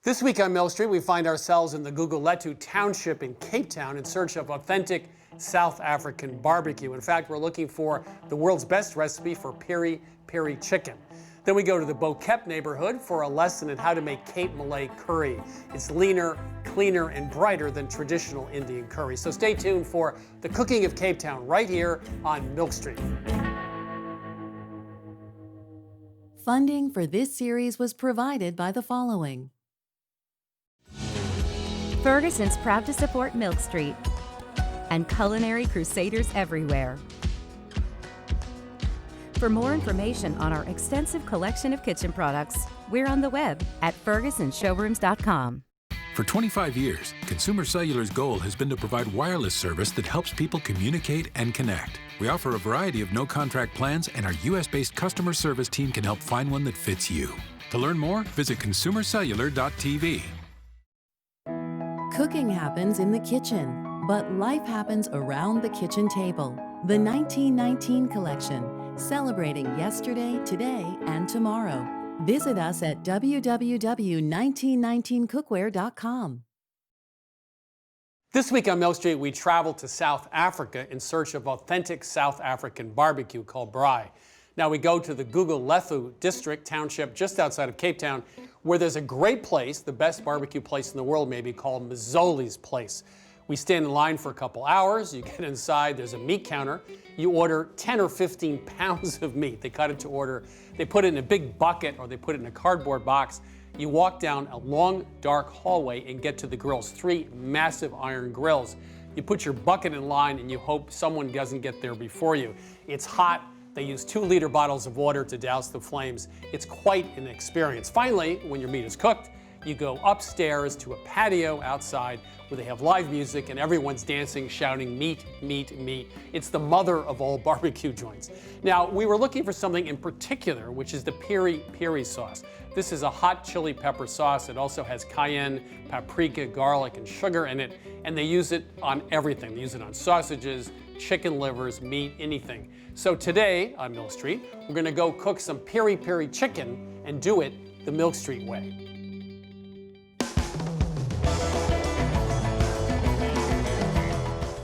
This week on Mill Street, we find ourselves in the Guguletu Township in Cape Town in search of authentic South African barbecue. In fact, we're looking for the world's best recipe for piri piri chicken. Then we go to the Bokep neighborhood for a lesson in how to make Cape Malay curry. It's leaner, cleaner, and brighter than traditional Indian curry. So stay tuned for the cooking of Cape Town right here on Milk Street. Funding for this series was provided by the following. Ferguson's proud to support Milk Street and Culinary Crusaders everywhere. For more information on our extensive collection of kitchen products, we're on the web at fergusonshowrooms.com. For 25 years, Consumer Cellular's goal has been to provide wireless service that helps people communicate and connect. We offer a variety of no-contract plans, and our U.S.-based customer service team can help find one that fits you. To learn more, visit consumercellular.tv. Cooking happens in the kitchen, but life happens around the kitchen table. The 1919 collection, celebrating yesterday, today, and tomorrow. Visit us at www.1919cookware.com. This week on Milk Street, we travel to South Africa in search of authentic South African barbecue called braai. Now we go to the Guguletu district township just outside of Cape Town, where there's a great place, the best barbecue place in the world maybe, called Mazzoli's Place. We stand in line for a couple hours. You get inside, there's a meat counter. You order 10 or 15 pounds of meat. They cut it to order. They put it in a big bucket or they put it in a cardboard box. You walk down a long, dark hallway and get to the grills, 3 massive iron grills. You put your bucket in line and you hope someone doesn't get there before you. It's hot. They use 2-liter bottles of water to douse the flames. It's quite an experience. Finally, when your meat is cooked, you go upstairs to a patio outside where they have live music and everyone's dancing, shouting, meat, meat, meat. It's the mother of all barbecue joints. Now, we were looking for something in particular, which is the piri piri sauce. This is a hot chili pepper sauce. It also has cayenne, paprika, garlic, and sugar in it, and they use it on everything. They use it on sausages, chicken livers, meat, anything. So today on Milk Street, we're gonna go cook some piri piri chicken and do it the Milk Street way.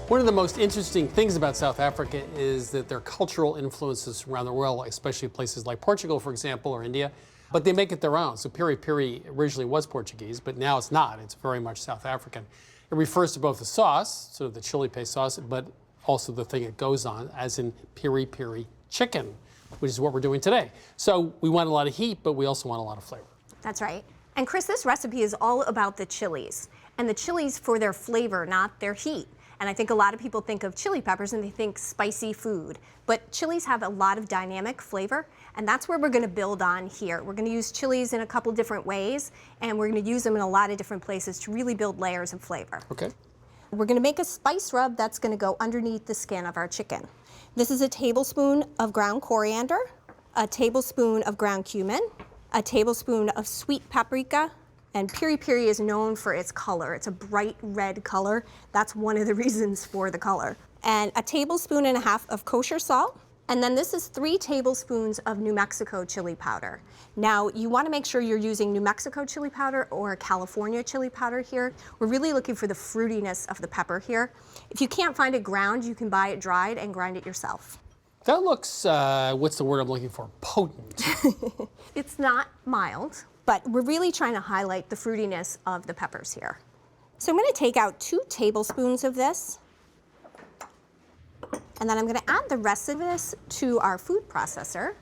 One of the most interesting things about South Africa is that their cultural influences around the world, especially places like Portugal, for example, or India, but they make it their own. So piri piri originally was Portuguese, but now it's not. It's very much South African. It refers to both the sauce, sort of the chili paste sauce, but also the thing it goes on, as in piri piri chicken, which is what we're doing today. So we want a lot of heat, but we also want a lot of flavor. That's right. And Chris, this recipe is all about the chilies, and the chilies for their flavor, not their heat. And I think a lot of people think of chili peppers and they think spicy food, but chilies have a lot of dynamic flavor, and that's where we're gonna build on here. We're gonna use chilies in a couple different ways, and we're gonna use them in a lot of different places to really build layers of flavor. Okay. We're gonna make a spice rub that's gonna go underneath the skin of our chicken. This is a tablespoon of ground coriander, a tablespoon of ground cumin, a tablespoon of sweet paprika, and piri piri is known for its color. It's a bright red color. That's one of the reasons for the color. And a tablespoon and a half of kosher salt. And then this is 3 tablespoons of New Mexico chili powder. Now, you want to make sure you're using New Mexico chili powder or California chili powder here. We're really looking for the fruitiness of the pepper here. If you can't find it ground, you can buy it dried and grind it yourself. That looks, what's the word I'm looking for? Potent. It's not mild, but we're really trying to highlight the fruitiness of the peppers here. So I'm going to take out 2 tablespoons of this, and then I'm going to add the rest of this to our food processor,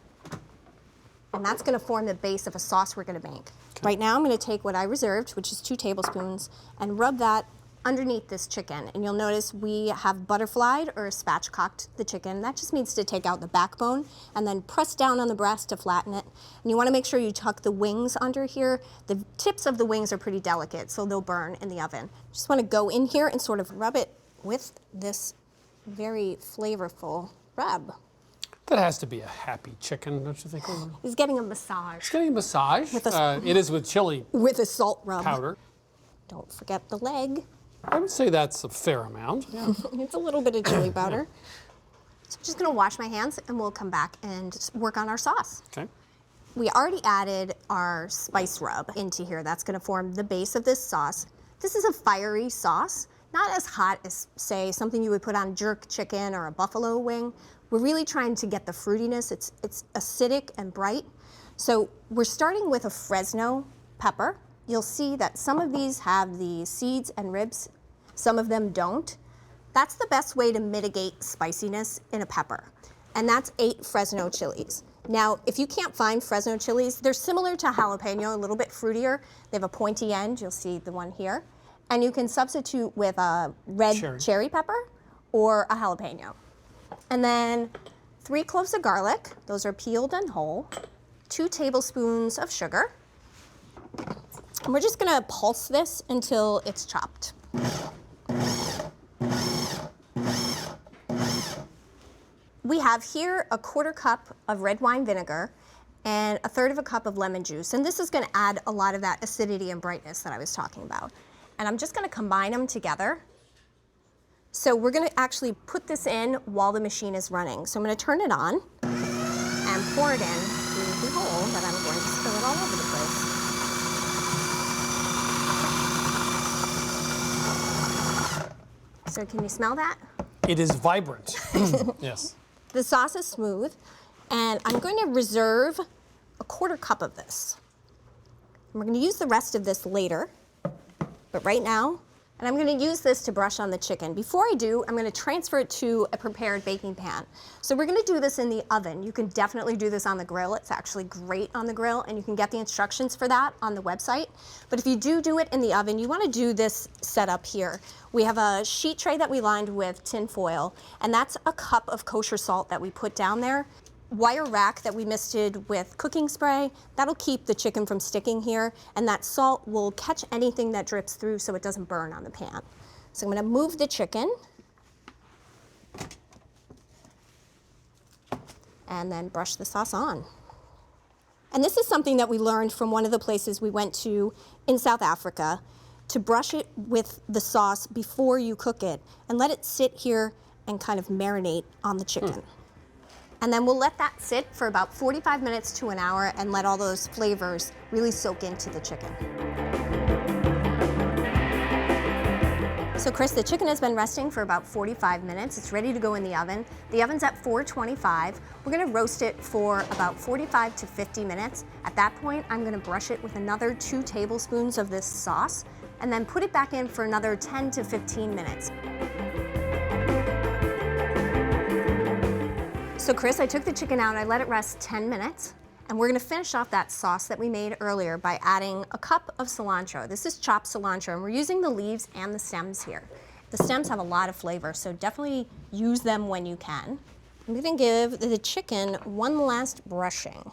and that's going to form the base of a sauce we're going to make. Okay. Right now I'm going to take what I reserved, which is 2 tablespoons, and rub that underneath this chicken. And you'll notice we have butterflied or spatchcocked the chicken. That just means to take out the backbone and then press down on the breast to flatten it. And you want to make sure you tuck the wings under here. The tips of the wings are pretty delicate, so they'll burn in the oven. Just want to go in here and sort of rub it with this very flavorful rub. That has to be a happy chicken, don't you think? He's getting a massage It's getting a massage. With a- It is with chili with a salt rub. powder. Don't forget the leg. I would say that's a fair amount. Yeah. It's a little bit of chili powder. So I'm just gonna wash my hands and we'll come back and work on our sauce. Okay. We already added our spice rub into here. That's gonna form the base of this sauce. This is a fiery sauce, not as hot as, say, something you would put on jerk chicken or a buffalo wing. We're really trying to get the fruitiness. It's acidic and bright. So we're starting with a Fresno pepper. You'll see that some of these have the seeds and ribs, some of them don't. That's the best way to mitigate spiciness in a pepper. And that's 8 Fresno chilies. Now, if you can't find Fresno chilies, they're similar to jalapeno, a little bit fruitier. They have a pointy end, you'll see the one here. And you can substitute with a red cherry pepper or a jalapeno. And then 3 cloves of garlic, those are peeled and whole, 2 tablespoons of sugar. And we're just gonna pulse this until it's chopped. We have here a 1/4 cup of red wine vinegar and 1/3 cup of lemon juice. And this is gonna add a lot of that acidity and brightness that I was talking about. And I'm just gonna combine them together. So we're gonna actually put this in while the machine is running. So I'm gonna turn it on and pour it in through the hole that I'm going to spill it all over the place. So can you smell that? It is vibrant. Yes. The sauce is smooth, and I'm going to reserve a 1/4 cup of this. And we're going to use the rest of this later, but right now, and I'm going to use this to brush on the chicken. Before I do, I'm going to transfer it to a prepared baking pan. So we're going to do this in the oven. You can definitely do this on the grill. It's actually great on the grill, and you can get the instructions for that on the website. But if you do it in the oven, you want to do this setup here. We have a sheet tray that we lined with tin foil, and that's a cup of kosher salt that we put down there. Wire rack that we misted with cooking spray, that'll keep the chicken from sticking here, and that salt will catch anything that drips through so it doesn't burn on the pan. So I'm gonna move the chicken, and then brush the sauce on. And this is something that we learned from one of the places we went to in South Africa, to brush it with the sauce before you cook it, and let it sit here and kind of marinate on the chicken. And then we'll let that sit for about 45 minutes to an hour and let all those flavors really soak into the chicken. So Chris, the chicken has been resting for about 45 minutes. It's ready to go in the oven. The oven's at 425. We're gonna roast it for about 45 to 50 minutes. At that point, I'm gonna brush it with another 2 tablespoons of this sauce and then put it back in for another 10 to 15 minutes. So Chris, I took the chicken out, I let it rest 10 minutes, and we're gonna finish off that sauce that we made earlier by adding a cup of cilantro. This is chopped cilantro, and we're using the leaves and the stems here. The stems have a lot of flavor, so definitely use them when you can. I'm gonna give the chicken one last brushing.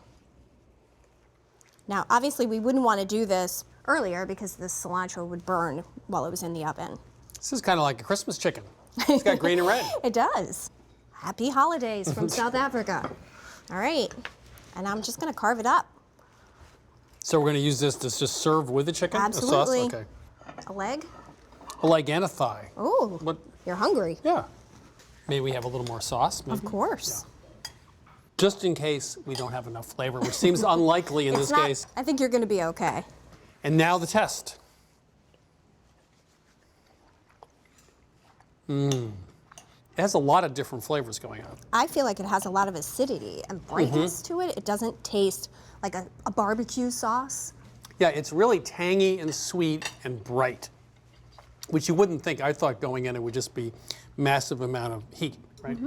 Now, obviously we wouldn't wanna do this earlier because the cilantro would burn while it was in the oven. This is kind of like a Christmas chicken. It's got green and red. It does. Happy holidays from South Africa. All right, and I'm just gonna carve it up. So we're going to use this to just serve with the chicken? Absolutely. The sauce? Okay. A leg. A leg and a thigh. Oh, What? you're hungry. Yeah. Maybe we have a little more sauce. Maybe. Of course. Just in case we don't have enough flavor, which seems unlikely in this case. I think you're gonna be okay. And now the test. It has a lot of different flavors going on. I feel like it has a lot of acidity and brightness to it. It doesn't taste like a barbecue sauce. Yeah, it's really tangy and sweet and bright, which you wouldn't think. I thought going in it would just be massive amount of heat, right?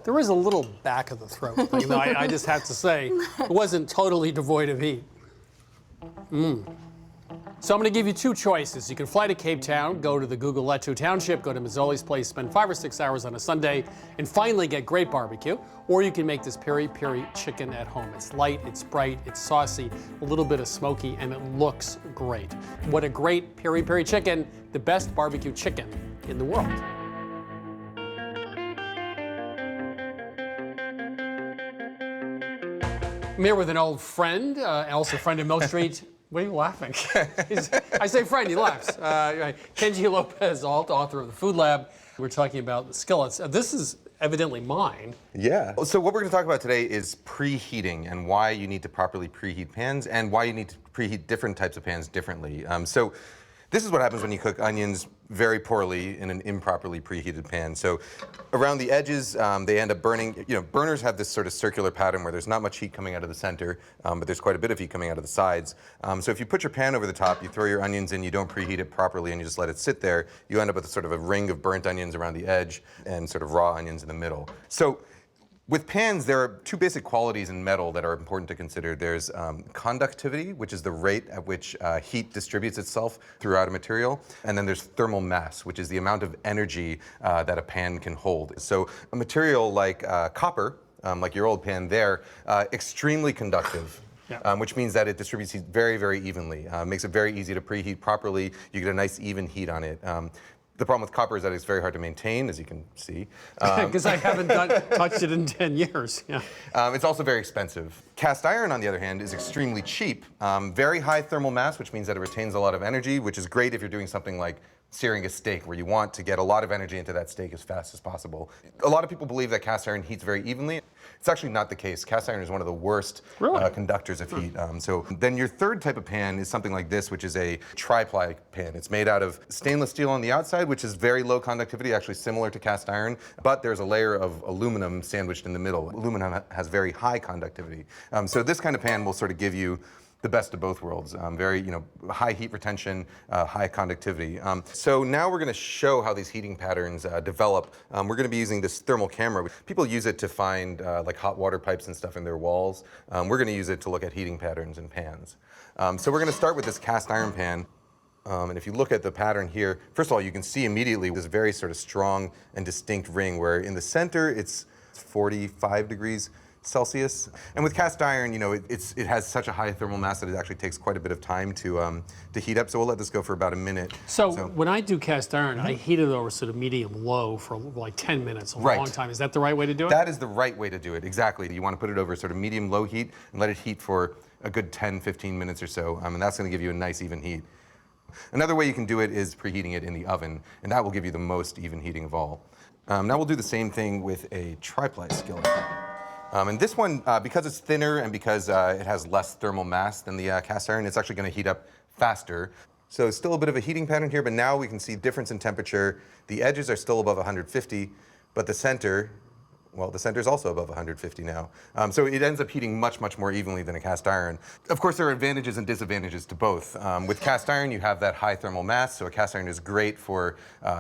There is a little back of the throat thing, though. I just have to say, it wasn't totally devoid of heat. So I'm going to give you two choices. You can fly to Cape Town, go to the Guguletu Township, go to Mazzoli's place, spend 5 or 6 hours on a Sunday, and finally get great barbecue. Or you can make this peri peri chicken at home. It's light, it's bright, it's saucy, a little bit of smoky, and it looks great. What a great peri peri chicken, the best barbecue chicken in the world. I'm here with an old friend, also a friend of Milk Street. What are you laughing? I say friend, he laughs. Kenji Lopez, author of the Food Lab. We're talking about the skillets. This is evidently mine. Yeah. So what we're going to talk about today is preheating and why you need to properly preheat pans and why you need to preheat different types of pans differently. So this is what happens when you cook onions very poorly in an improperly preheated pan. So around the edges, they end up burning. You know, burners have this sort of circular pattern where there's not much heat coming out of the center, but there's quite a bit of heat coming out of the sides. So if you put your pan over the top, you throw your onions in, you don't preheat it properly, and you just let it sit there, you end up with sort of a ring of burnt onions around the edge and sort of raw onions in the middle. So with pans, there are two basic qualities in metal that are important to consider. There's conductivity, which is the rate at which heat distributes itself throughout a material. And then there's thermal mass, which is the amount of energy that a pan can hold. So a material like copper, like your old pan there, extremely conductive. Yeah. Which means that it distributes heat very, very evenly. Makes it very easy to preheat properly. You get a nice even heat on it. The problem with copper is that it's very hard to maintain, as you can see. Because I haven't touched it in 10 years. Yeah. It's also very expensive. Cast iron, on the other hand, is extremely cheap. Very high thermal mass, which means that it retains a lot of energy, which is great if you're doing something like searing a steak, where you want to get a lot of energy into that steak as fast as possible. A lot of people believe that cast iron heats very evenly. It's actually not the case. Cast iron is one of the worst conductors of heat. So then your third type of pan is something like this, which is a tri-ply pan. It's made out of stainless steel on the outside, which is very low conductivity, actually similar to cast iron, but there's a layer of aluminum sandwiched in the middle. Aluminum has very high conductivity. So this kind of pan will sort of give you the best of both worlds. Very, high heat retention, high conductivity. So now we're going to show how these heating patterns develop. We're going to be using this thermal camera. People use it to find like hot water pipes and stuff in their walls. We're going to use it to look at heating patterns in pans. So we're going to start with this cast iron pan. And if you look at the pattern here, first of all, you can see immediately this very sort of strong and distinct ring where in the center it's 45 degrees Celsius. And with cast iron, it has such a high thermal mass that it actually takes quite a bit of time to heat up. So we'll let this go for about a minute. So when I do cast iron, I heat it over sort of medium-low for like 10 minutes, a long time. Is that the right way to do it? That is the right way to do it, exactly. You want to put it over sort of medium-low heat and let it heat for a good 10, 15 minutes or so. And that's going to give you a nice even heat. Another way you can do it is preheating it in the oven, and that will give you the most even heating of all. Now we'll do the same thing with a tri-ply skillet. And this one, because it's thinner and because it has less thermal mass than the cast iron, it's actually going to heat up faster. So still a bit of a heating pattern here, but now we can see difference in temperature. The edges are still above 150, but the center, well, the center is also above 150 now. So it ends up heating much, much more evenly than a cast iron. Of course, there are advantages and disadvantages to both. With cast iron, you have that high thermal mass, so a cast iron is great for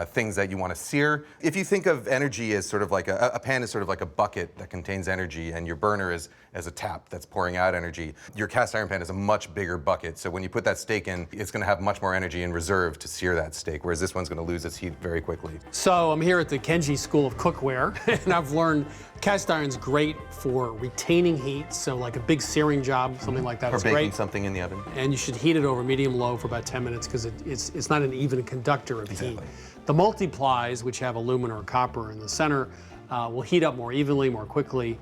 things that you want to sear. If you think of energy as sort of like a pan is sort of like a bucket that contains energy, and your burner is as a tap that's pouring out energy, your cast iron pan is a much bigger bucket. So when you put that steak in, it's going to have much more energy in reserve to sear that steak, whereas this one's going to lose its heat very quickly. So I'm here at the Kenji School of Cookware, and I've learned cast iron's great for retaining heat, so like a big searing job, something like that. Or baking great. Something in the oven. And you should heat it over medium-low for about 10 minutes because it's not an even conductor of heat. The multi-plies, which have aluminum or copper in the center, will heat up more evenly, more quickly.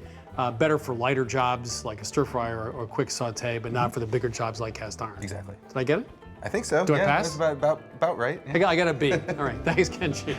Better for lighter jobs like a stir fryer or a quick saute, but not for the bigger jobs like cast iron. Exactly. Did I get it? I think so. Do I pass? That's about right. Yeah. I got a B. All right, thanks, Kenji.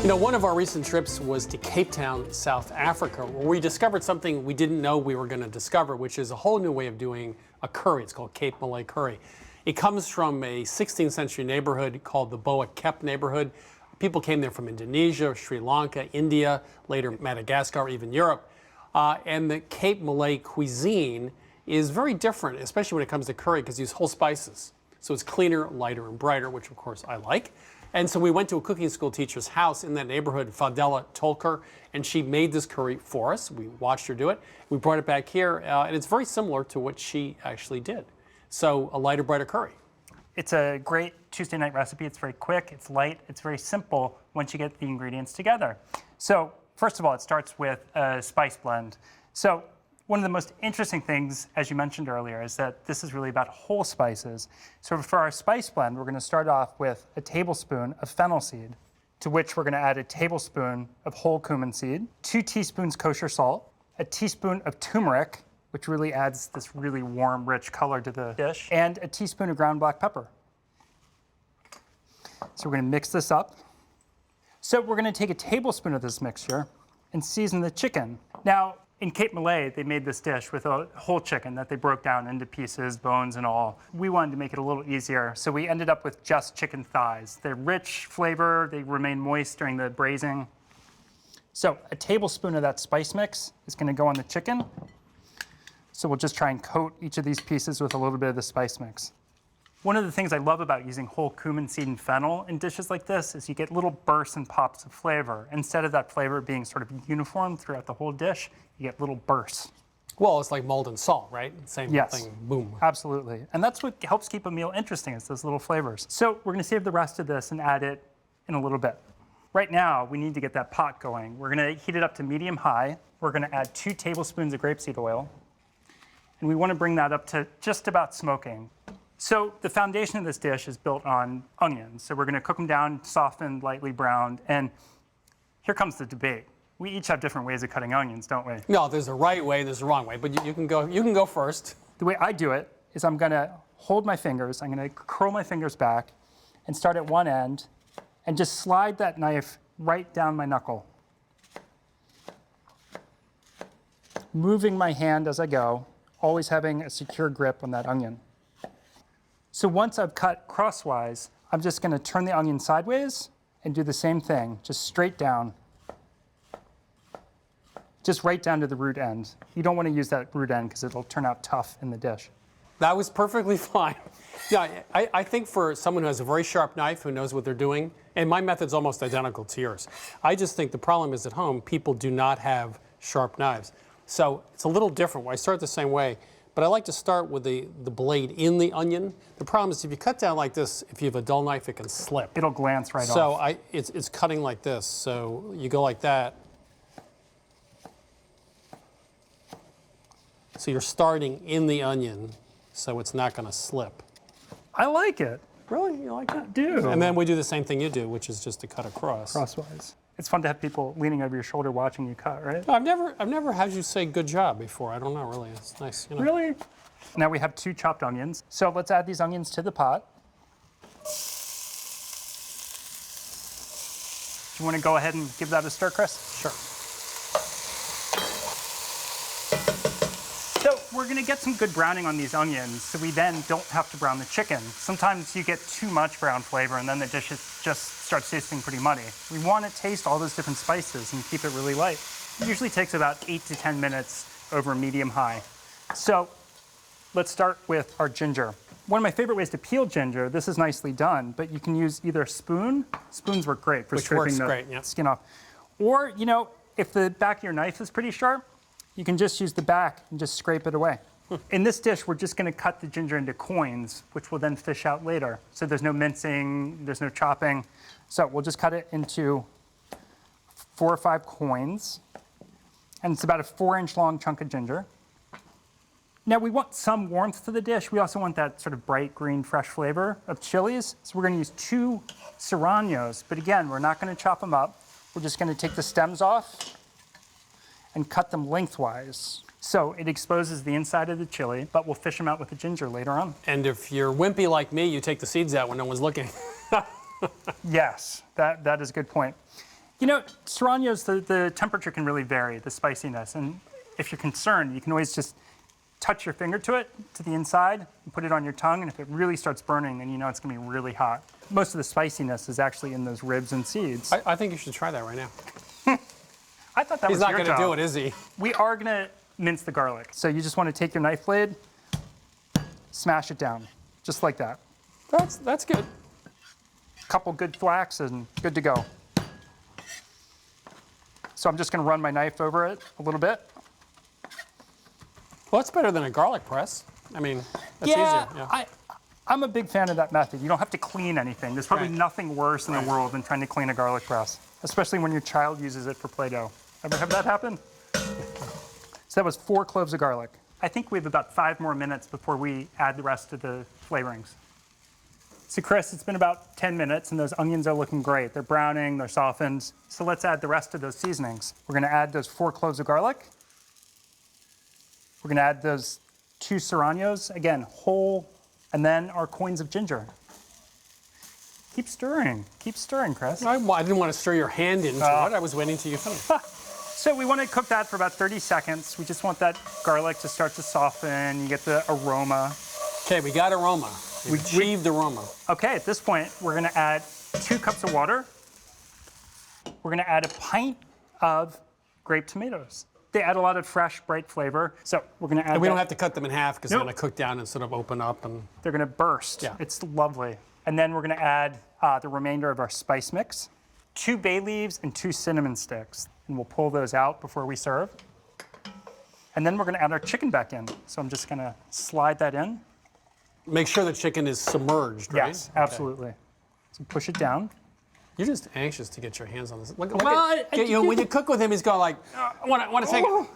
One of our recent trips was to Cape Town, South Africa, where we discovered something we didn't know we were going to discover, which is a whole new way of doing a curry. It's called Cape Malay curry. It comes from a 16th century neighborhood called the Boa Kep neighborhood. People came there from Indonesia, Sri Lanka, India, later Madagascar, even Europe. And the Cape Malay cuisine is very different, especially when it comes to curry, because you use whole spices. So it's cleaner, lighter, and brighter, which of course I like. And so we went to a cooking school teacher's house in that neighborhood, Fadela Tolker, and she made this curry for us. We watched her do it. We brought it back here, and it's very similar to what she actually did. So a lighter, brighter curry. It's a great Tuesday night recipe. It's very quick, it's light, it's very simple once you get the ingredients together. So first of all, it starts with a spice blend. So one of the most interesting things, as you mentioned earlier, is that this is really about whole spices. So for our spice blend, we're going to start off with a tablespoon of fennel seed, to which we're going to add a tablespoon of whole cumin seed, 2 teaspoons kosher salt, a teaspoon of turmeric, which really adds this really warm, rich color to the dish, and a teaspoon of ground black pepper. So we're going to mix this up. So we're going to take a tablespoon of this mixture and season the chicken. Now, in Cape Malay, they made this dish with a whole chicken that they broke down into pieces, bones and all. We wanted to make it a little easier, so we ended up with just chicken thighs. They're rich flavor, they remain moist during the braising. So a tablespoon of that spice mix is going to go on the chicken. So we'll just try and coat each of these pieces with a little bit of the spice mix. One of the things I love about using whole cumin seed and fennel in dishes like this is you get little bursts and pops of flavor. Instead of that flavor being sort of uniform throughout the whole dish, you get little bursts. Well, it's like mold and salt, right? Same Yes. thing, boom. Absolutely. And that's what helps keep a meal interesting, is those little flavors. So we're going to save the rest of this and add it in a little bit. Right now, we need to get that pot going. We're going to heat it up to medium-high. We're going to add 2 tablespoons of grapeseed oil. And we want to bring that up to just about smoking. So the foundation of this dish is built on onions. So we're going to cook them down, softened, lightly browned. And here comes the debate. We each have different ways of cutting onions, don't we? No, there's a right way, there's a wrong way, but you can go first. The way I do it is I'm going to hold my fingers, I'm going to curl my fingers back and start at one end and just slide that knife right down my knuckle. Moving my hand as I go, always having a secure grip on that onion. So once I've cut crosswise, I'm just going to turn the onion sideways and do the same thing, just straight down. Just right down to the root end. You don't want to use that root end because it'll turn out tough in the dish. That was perfectly fine. Yeah, I think for someone who has a very sharp knife, who knows what they're doing, and my method's almost identical to yours. I just think the problem is at home, people do not have sharp knives. So it's a little different. I start the same way, but I like to start with the blade in the onion. The problem is if you cut down like this, if you have a dull knife, it can slip. It'll glance right off. So it's cutting like this. So you go like that. So you're starting in the onion, so it's not going to slip. I like it. Really? You like that? I do. And then we do the same thing you do, which is just to cut across. Crosswise. It's fun to have people leaning over your shoulder watching you cut, right? No, I've never had you say good job before. I don't know, really. It's nice. You know. Really? Now we have 2 chopped onions. So let's add these onions to the pot. Do you want to go ahead and give that a stir, Chris? Sure. So we're going to get some good browning on these onions so we then don't have to brown the chicken. Sometimes you get too much brown flavor and then the dish just starts tasting pretty muddy. We want to taste all those different spices and keep it really light. It usually takes about 8 to 10 minutes over medium-high. So let's start with our ginger. One of my favorite ways to peel ginger, this is nicely done, but you can use either a spoon. Spoons work great for scraping the skin off. Or, you know, if the back of your knife is pretty sharp, you can just use the back and just scrape it away. In this dish, we're just going to cut the ginger into coins, which we'll then fish out later. So there's no mincing, there's no chopping. So we'll just cut it into 4 or 5 coins. And it's about a 4-inch long chunk of ginger. Now we want some warmth to the dish. We also want that sort of bright green, fresh flavor of chilies. So we're going to use 2 serranos. But again, we're not going to chop them up. We're just going to take the stems off and cut them lengthwise. So it exposes the inside of the chili, but we'll fish them out with the ginger later on. And if you're wimpy like me, you take the seeds out when no one's looking. Yes, that is a good point. You know, serranos, the temperature can really vary, the spiciness. And if you're concerned, you can always just touch your finger to it, to the inside, and put it on your tongue. And if it really starts burning, then you know it's going to be really hot. Most of the spiciness is actually in those ribs and seeds. I think you should try that right now. I thought that He's was not your going to job. do it, is he? We are going to mince the garlic. So you just want to take your knife blade, smash it down, just like that. That's good. couple good thwacks and good to go. So I'm just going to run my knife over it a little bit. Well, it's better than a garlic press. I mean, that's easier. Yeah. I'm a big fan of that method. You don't have to clean anything. There's probably Right. nothing worse in the world than trying to clean a garlic press, especially when your child uses it for Play-Doh. Ever have that happen? So that was 4 cloves of garlic. I think we have about 5 more minutes before we add the rest of the flavorings. So Chris, it's been about 10 minutes and those onions are looking great. They're browning, they're softened. So let's add the rest of those seasonings. We're gonna add those 4 cloves of garlic. We're gonna add those 2 serranos, again, whole, and then our coins of ginger. Keep stirring, Chris. I didn't want to stir your hand into it. I was waiting till you finished. So we want to cook that for about 30 seconds. We just want that garlic to start to soften. You get the aroma. Okay, we got aroma. We achieved aroma. Okay, at this point, we're going to add 2 cups of water. We're going to add a pint of grape tomatoes. They add a lot of fresh, bright flavor. So we're going to add. And we don't have to cut them in half because Nope. they're going to cook down and sort of open up. And They're going to burst. Yeah. It's lovely. And then we're going to add the remainder of our spice mix, 2 bay leaves and 2 cinnamon sticks. And we'll pull those out before we serve. And then we're going to add our chicken back in. So I'm just going to slide that in. make sure the chicken is submerged, right? Yes, absolutely. So push it down. You're just anxious to get your hands on this. Look Well, at, when you cook with him, he's going like, I want to take it.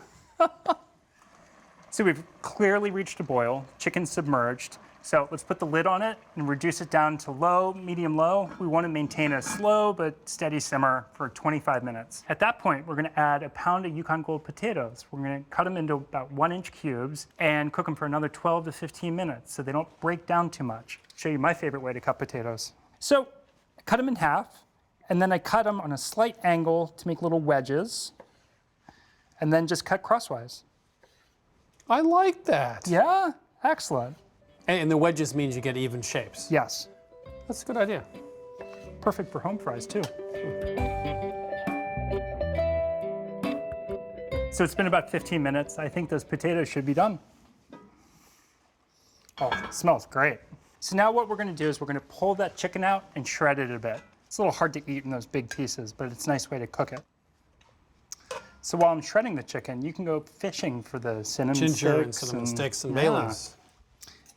So we've clearly reached a boil, chicken submerged. So let's put the lid on it and reduce it down to low, medium low. We want to maintain a slow but steady simmer for 25 minutes. At that point, we're going to add a pound of Yukon Gold potatoes. We're going to cut them into about 1-inch cubes and cook them for another 12 to 15 minutes so they don't break down too much. I'll show you my favorite way to cut potatoes. So I cut them in half, and then I cut them on a slight angle to make little wedges, and then just cut crosswise. I like that. Yeah, excellent. And the wedges means you get even shapes. Yes. That's a good idea. Perfect for home fries, too. So it's been about 15 minutes. I think those potatoes should be done. Oh, it smells great. So now what we're going to do is we're going to pull that chicken out and shred it a bit. It's a little hard to eat in those big pieces, but it's a nice way to cook it. So while I'm shredding the chicken, you can go fishing for the cinnamon sticks. Ginger and cinnamon sticks and bay leaves.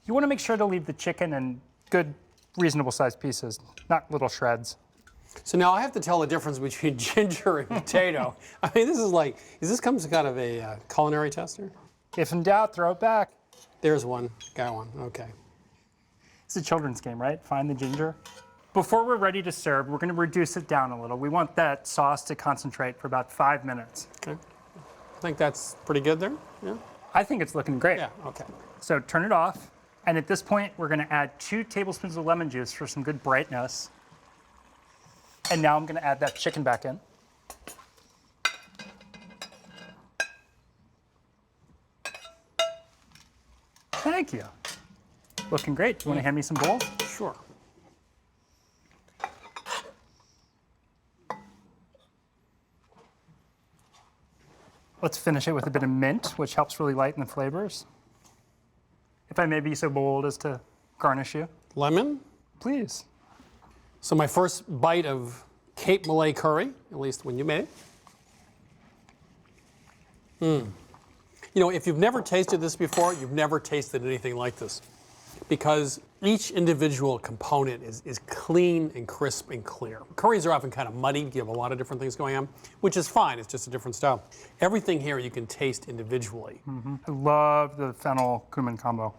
You want to make sure to leave the chicken in good, reasonable sized pieces, not little shreds. So now I have to tell the difference between ginger and potato. I mean, this is like, is this comes kind of a culinary tester? If in doubt, throw it back. There's one, got one, okay. It's a children's game, right? Find the ginger. Before we're ready to serve, we're going to reduce it down a little. We want that sauce to concentrate for about 5 minutes. Okay. I think that's pretty good there, yeah? I think it's looking great. Yeah, okay. So turn it off. And at this point, we're going to add 2 tablespoons of lemon juice for some good brightness. And now I'm going to add that chicken back in. Thank you. Looking great. Do you want to hand me some bowls? Sure. Let's finish it with a bit of mint, which helps really lighten the flavors. If I may be so bold as to garnish you. Lemon. Please. So my first bite of Cape Malay curry, at least when you made it. You know, if you've never tasted this before, you've never tasted anything like this. Because each individual component is clean and crisp and clear. Curries are often kind of muddy. You have a lot of different things going on, which is fine. It's just a different style. Everything here you can taste individually. I love the fennel cumin combo.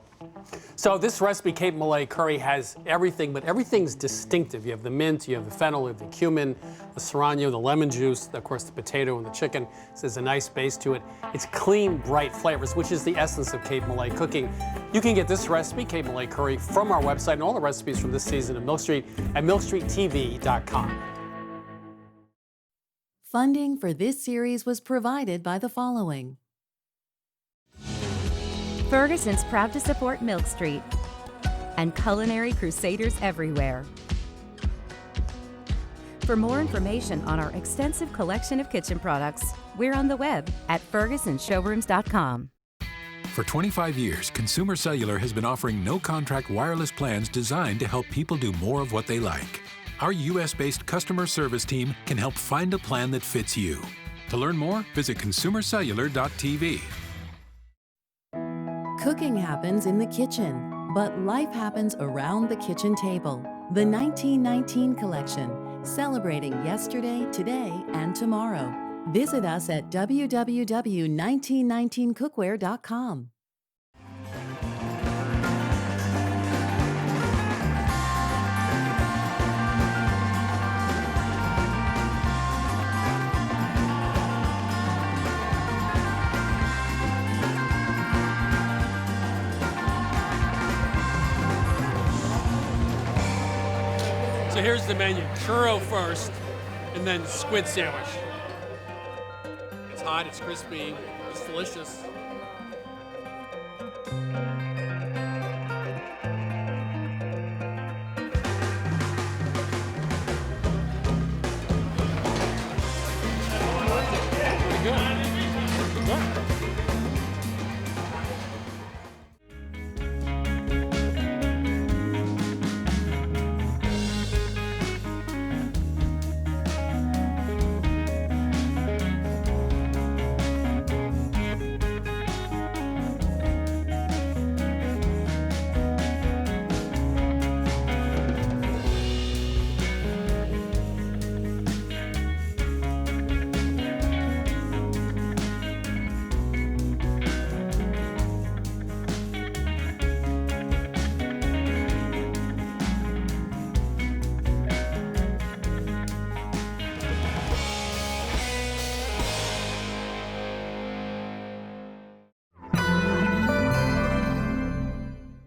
So this recipe, Cape Malay curry, has everything, but everything's distinctive. You have the mint, you have the fennel, you have the cumin, the serrano, the lemon juice, of course the potato and the chicken. So there's a nice base to it. It's clean, bright flavors, which is the essence of Cape Malay cooking. You can get this recipe, Cape Malay curry, from our website and all the recipes from this season of Milk Street at milkstreettv.com. Funding for this series was provided by the following. Ferguson's proud to support Milk Street and culinary crusaders everywhere. For more information on our extensive collection of kitchen products, we're on the web at fergusonshowrooms.com. For 25 years, Consumer Cellular has been offering no-contract wireless plans designed to help people do more of what they like. Our US-based customer service team can help find a plan that fits you. To learn more, visit consumercellular.tv. Cooking happens in the kitchen, but life happens around the kitchen table. The 1919 collection, celebrating yesterday, today, and tomorrow. Visit us at www.1919cookware.com. So here's the menu. Churro first, and then squid sandwich. It's hot, it's crispy, it's delicious.